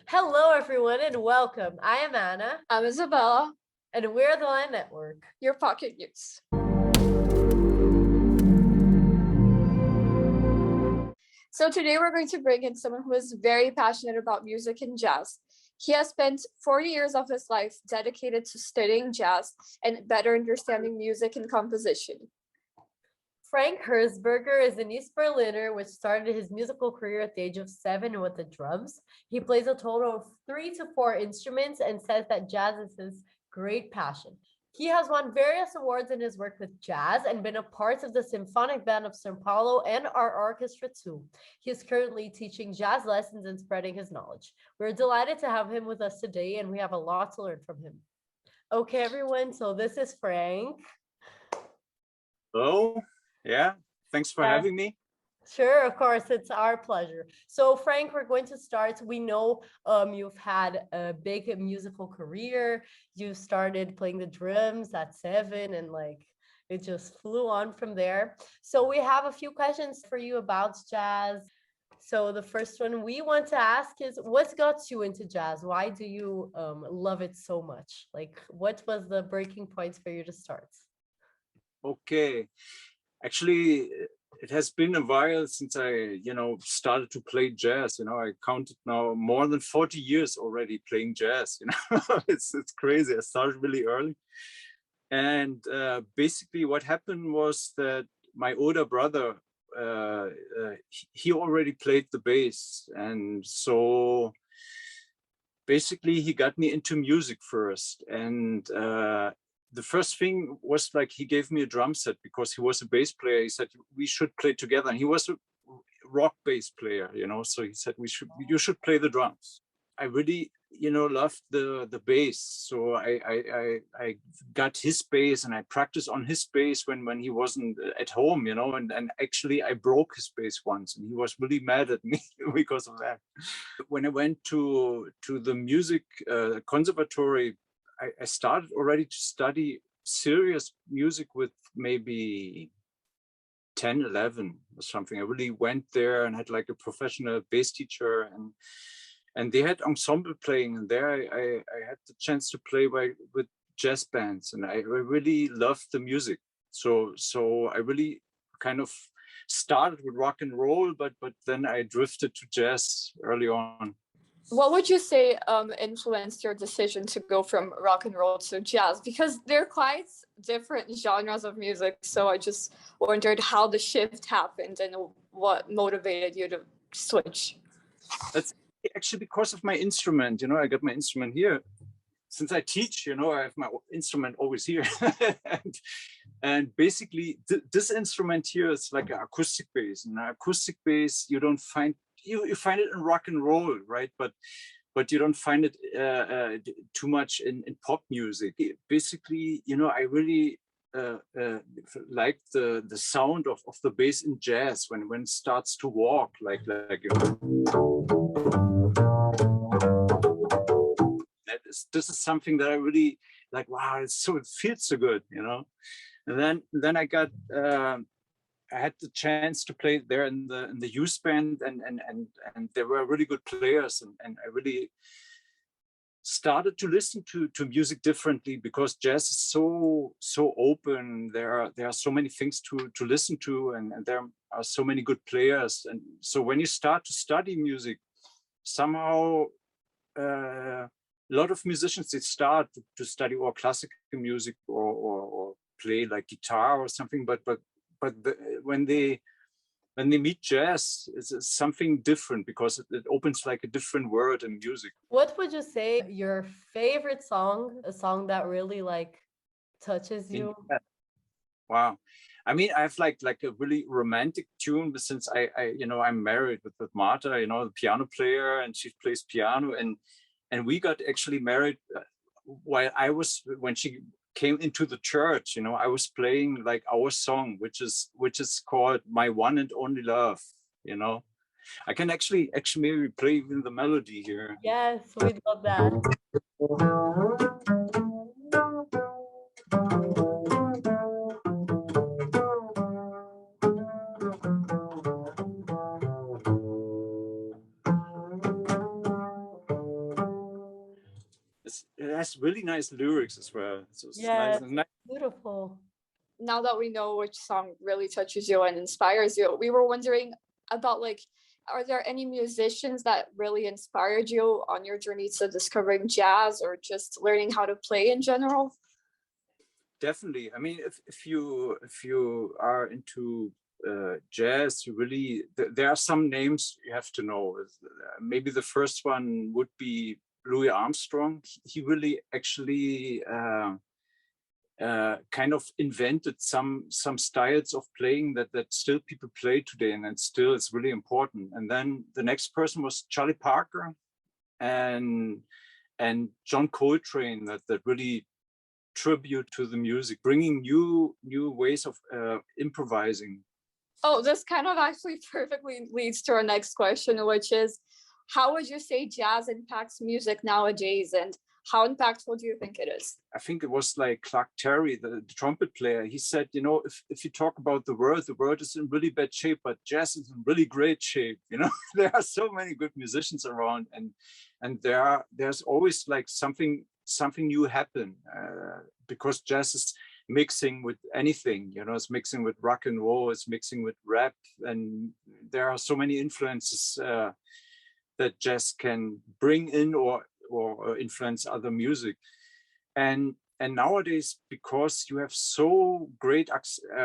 Hello, everyone, and welcome. I am Anna. I'm Isabella. And we're the Line Network, your pocket news. So today we're going to bring in someone who is very passionate about music and jazz. He has spent 40 years of his life dedicated to studying jazz and better understanding music and composition. Frank Herzberger is an East Berliner, which started his musical career at the age of 7 with the drums. He plays a total of 3 to 4 instruments and says that jazz is his great passion. He has won various awards in his work with jazz and been a part of the Symphonic Band of São Paulo and our orchestra too. He is currently teaching jazz lessons and spreading his knowledge. We're delighted to have him with us today, and we have a lot to learn from him. Okay, everyone, so this is Frank. Hello. Yeah, thanks for having me. Sure, of course, it's our pleasure. So Frank, we're going to start. We know you've had a big musical career. You started playing the drums at 7 and it just flew on from there. So we have a few questions for you about jazz. So the first one we want to ask is, what got you into jazz? Why do you love it so much? What was the breaking point for you to start? Okay. Actually, it has been a while since I, started to play jazz. I counted now more than 40 years already playing jazz. It's crazy. I started really early. And basically what happened was that my older brother, he already played the bass. And so basically he got me into music first. And the first thing was he gave me a drum set because he was a bass player. He said we should play together, and he was a rock bass player, so he said you should play the drums. I really loved the bass, so I got his bass and I practiced on his bass when he wasn't at home, and actually I broke his bass once and he was really mad at me because of that. When I went to the music conservatory, I started already to study serious music with maybe 10, 11 or something. I really went there and had a professional bass teacher, and they had ensemble playing, and there I had the chance to play with jazz bands, and I really loved the music. So I really kind of started with rock and roll, but then I drifted to jazz early on. What would you say influenced your decision to go from rock and roll to jazz? Because they're quite different genres of music. So I just wondered how the shift happened and what motivated you to switch. That's actually because of my instrument. I got my instrument here. Since I teach, I have my instrument always here. and basically, this instrument here is like an acoustic bass. And an acoustic bass, you don't find you find it in rock and roll, right? But you don't find it too much in pop music. Basically, I really like the sound of the bass in jazz when it starts to walk this is something that I really like. Wow, it feels so good, And then I got. I had the chance to play there in the youth band, and there were really good players, and I really started to listen to music differently because jazz is so open. There are so many things to listen to, and there are so many good players. And so when you start to study music, somehow a lot of musicians, they start to study or classical music or play guitar or something, but when they meet jazz, it's something different because it opens a different world in music. What would you say your favorite song, a song that really touches you? Yeah. Wow. I mean, I have a really romantic tune, but since I'm married with Marta, the piano player, and she plays piano, and we got actually married when she came into the church. I was playing our song, which is called My One and Only Love. I can actually maybe play even the melody here. Yes, we'd love that. It has really nice lyrics as well. So it's Yeah, nice. beautiful. Now that we know which song really touches you and inspires you, we were wondering about like, are there any musicians that really inspired you on your journey to discovering jazz or just learning how to play in general? Definitely. I mean, if you are into jazz, you really there are some names you have to know. Maybe the first one would be Louis Armstrong. He really actually kind of invented some styles of playing that still people play today, and it still is really important. And then the next person was Charlie Parker and John Coltrane, that really tribute to the music, bringing new ways of improvising. Oh, this kind of actually perfectly leads to our next question, which is, how would you say jazz impacts music nowadays, and how impactful do you think it is? I think it was like Clark Terry, the trumpet player. He said, you know, if you talk about the world is in really bad shape, but jazz is in really great shape. You know, there are so many good musicians around, and there's always like something new happen because jazz is mixing with anything. You know, it's mixing with rock and roll, it's mixing with rap, and there are so many influences that jazz can bring in or influence other music. And nowadays, because you have so great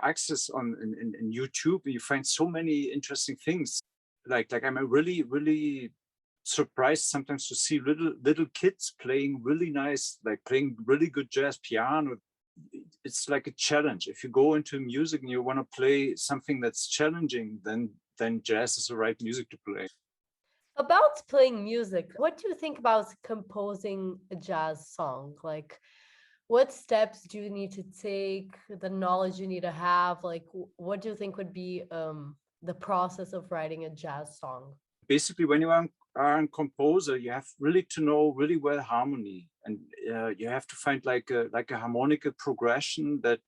access on in YouTube, you find so many interesting things. Like I'm really surprised sometimes to see little kids playing really nice, like playing really good jazz piano. It's like a challenge. If you go into music and you want to play something that's challenging, then jazz is the right music to play. About playing music, what do you think about composing a jazz song? Like, what steps do you need to take, the knowledge you need to have? Like, what do you think would be the process of writing a jazz song? Basically, when you are a composer, you have really to know really well harmony, and you have to find like a harmonical progression that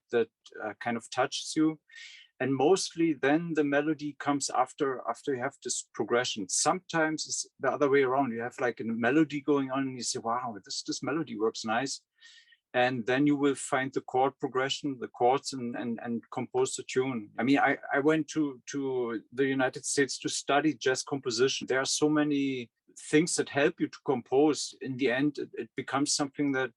kind of touches you. And mostly then the melody comes after you have this progression. Sometimes it's the other way around. You have like a melody going on and you say, wow, this melody works nice. And then you will find the chord progression, the chords, and compose the tune. I mean, I went to the United States to study jazz composition. There are so many things that help you to compose. In the end, it becomes something that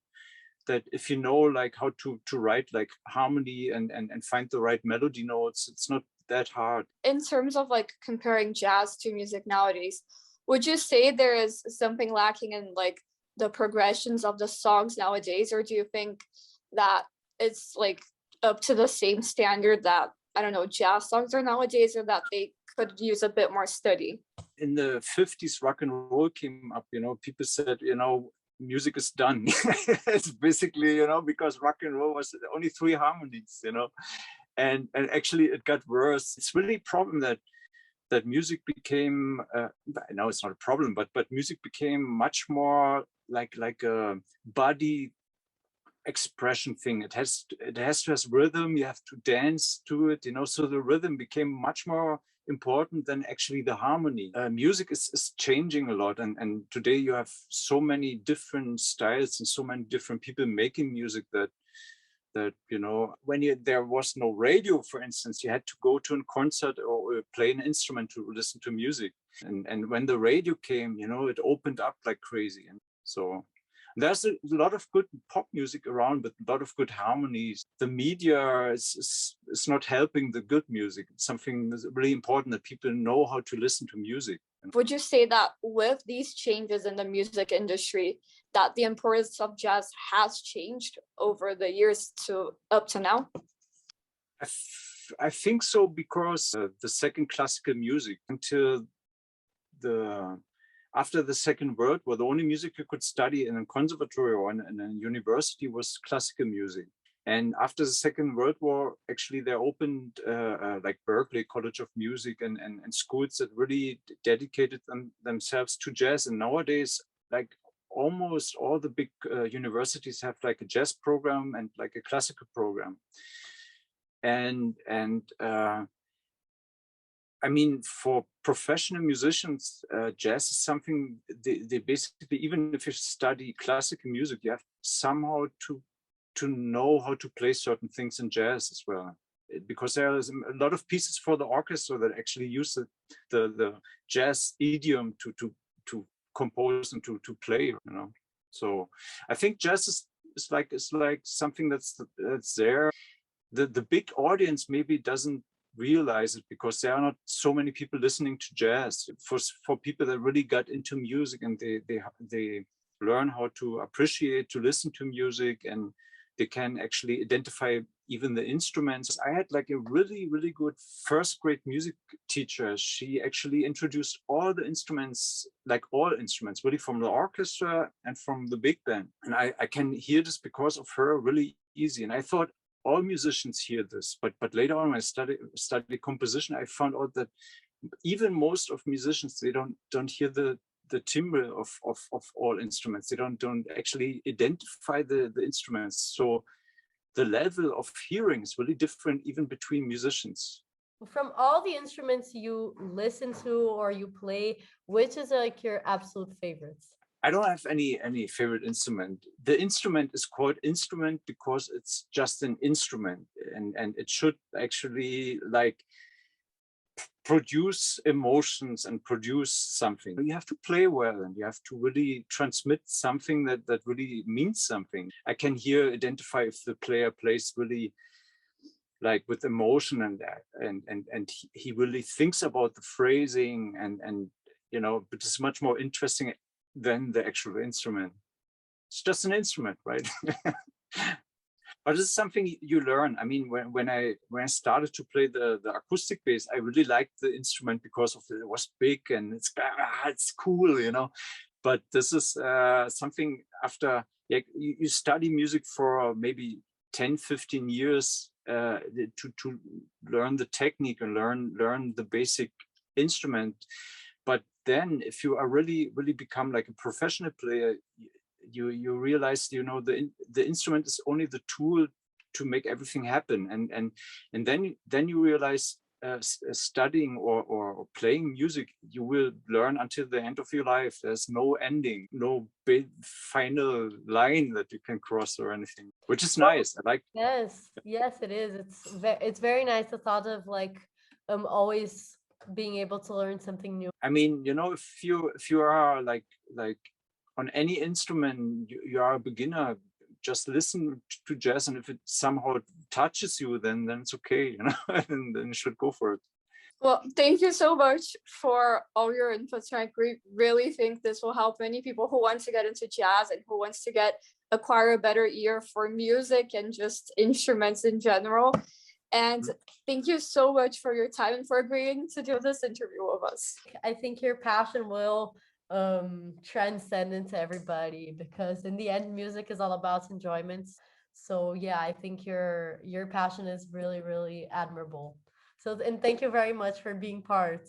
if you know like how to write like harmony and find the right melody notes, it's not that hard. In terms of like comparing jazz to music nowadays, would you say there is something lacking in like the progressions of the songs nowadays, or do you think that it's like up to the same standard that, I don't know, jazz songs are nowadays, or that they could use a bit more study? In the 50s, rock and roll came up, you know, people said, you know, music is done. It's basically, you know, because rock and roll was only 3 harmonies, you know, and actually it got worse. It's really a problem that music became no, it's not a problem, but music became much more like a body expression thing. It has to have rhythm. You have to dance to it, you know, so the rhythm became much more important than actually the harmony. Music is changing a lot, and today you have so many different styles and so many different people making music that you know, when there was no radio, for instance, you had to go to a concert or play an instrument to listen to music, and when the radio came, you know, it opened up like crazy. And so there's a lot of good pop music around, but a lot of good harmonies. The media is not helping the good music. It's something that's really important, that people know how to listen to music. Would you say that with these changes in the music industry, that the importance of jazz has changed over the years to up to now? I think so, because the second classical music until after the Second World War, the only music you could study in a conservatory or in a university was classical music. And after the Second World War, actually, they opened like Berkeley College of Music and schools that really dedicated themselves to jazz. And nowadays, like almost all the big universities have like a jazz program and like a classical program. And I mean, for professional musicians, jazz is something they basically, even if you study classical music, you have somehow to know how to play certain things in jazz as well. Because there is a lot of pieces for the orchestra that actually use the jazz idiom to compose and to play, you know. So I think jazz is like something that's there. The big audience maybe doesn't realize it because there are not so many people listening to jazz. For people that really got into music and they learn how to appreciate, to listen to music, and they can actually identify even the instruments. I had like a really good first grade music teacher. She actually introduced all the instruments, like all instruments, really, from the orchestra and from the big band. And I can hear this because of her really easy. And I thought all musicians hear this, but later on when I studied composition, I found out that even most of musicians, they don't hear the timbre of all instruments. They don't actually identify the instruments. So the level of hearing is really different even between musicians. From all the instruments you listen to or you play, which is like your absolute favorites? I don't have any favorite instrument. The instrument is called instrument because it's just an instrument, and it should actually like produce emotions and produce something. You have to play well, and you have to really transmit something that really means something. I can identify if the player plays really like with emotion, and he really thinks about the phrasing, and you know, but it's much more interesting than the actual instrument. It's just an instrument, right? But it's something you learn. I mean, when I started to play the acoustic bass, I really liked the instrument because of it was big and it's cool, you know. But this is something after you study music for maybe 10, 15 years to learn the technique and learn the basic instrument. But then if you are really become like a professional player, you realize, you know, the instrument is only the tool to make everything happen, and then you realize studying or playing music, you will learn until the end of your life. There's no ending, no big final line that you can cross or anything, which is nice. I like. Yes, it is. It's very nice, the thought of like always being able to learn something new. I mean, you know, if you are like on any instrument, you are a beginner, just listen to jazz, and if it somehow touches you, then it's okay, you know, and then you should go for it. Well, thank you so much for all your inputs. I really think this will help many people who want to get into jazz and who wants to acquire a better ear for music and just instruments in general. And thank you so much for your time and for agreeing to do this interview with us. I think your passion will transcend into everybody, because in the end, music is all about enjoyment. So yeah, I think your passion is really admirable. So, and thank you very much for being part.